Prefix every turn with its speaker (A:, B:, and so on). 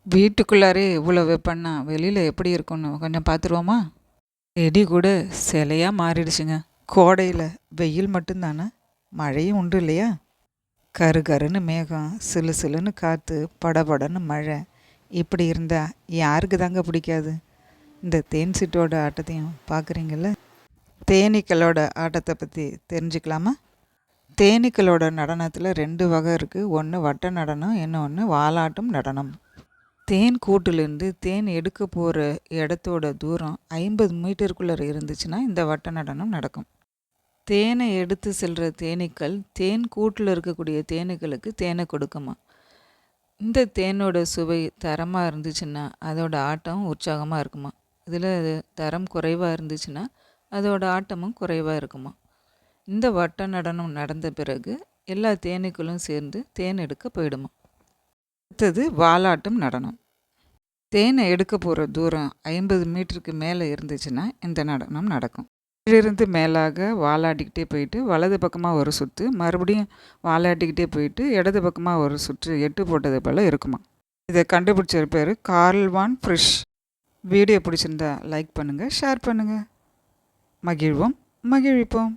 A: வீட்டுக்குள்ளாரே இவ்வளோ வெப்பன்னா வெளியில் எப்படி இருக்கும்னு கொஞ்சம் பார்த்துருவோமா? செடி கூட சிலையாக மாறிடுச்சுங்க. கோடையில் வெயில் மட்டும்தானே, மழையும் உண்டு இல்லையா? கரு கருன்னு மேகம், சிலு சிலுன்னு காற்று, படபடன்னு மழை. இப்படி இருந்தால் யாருக்கு தாங்க பிடிக்காது? இந்த தேன் சிட்டோட ஆட்டத்தையும் பார்க்குறீங்கள? தேனீக்களோட ஆட்டத்தை பற்றி தெரிஞ்சுக்கலாமா? தேனீக்களோட நடனத்தில் 2 வகை இருக்குது. ஒன்று வட்ட நடனம், இன்னொன்று வாலாட்டும் நடனம். தேன் கூட்டிலேருந்து தேன் எடுக்க போகிற இடத்தோட தூரம் 50 மீட்டருக்குள்ளே இருந்துச்சுன்னா இந்த வட்ட நடனம் நடக்கும். தேனை எடுத்து செல்கிற தேனீக்கள் தேன் கூட்டில் இருக்கக்கூடிய தேனீக்களுக்கு தேனை கொடுக்குமா. இந்த தேனோட சுவை தரமாக இருந்துச்சுன்னா அதோட ஆட்டம் உற்சாகமாக இருக்குமா. இதில் தரம் குறைவாக இருந்துச்சுன்னா அதோட ஆட்டமும் குறைவாக இருக்குமா. இந்த வட்ட நடனம் நடந்த பிறகு எல்லா தேனீக்களும் சேர்ந்து தேன் எடுக்க போயிடுமா. அடுத்தது வாலாட்டும் நடனம். தேனை எடுக்க போகிற தூரம் 50 மீட்டருக்கு மேலே இருந்துச்சுன்னா இந்த நடனம் நடக்கும். கீழிருந்து மேலாக வாலாட்டிக்கிட்டே போயிட்டு வலது பக்கமாக ஒரு சுற்று, மறுபடியும் வாலாட்டிக்கிட்டே போயிட்டு இடது பக்கமாக ஒரு சுற்று 8 போட்டது போல் இருக்குமா. இதை கண்டுபிடிச்ச பேர் கார்ல் வான் ஃப்ரிஷ். வீடியோ பிடிச்சிருந்தா லைக் பண்ணுங்கள், ஷேர் பண்ணுங்கள். மகிழ்வோம், மகிழ்விப்போம்.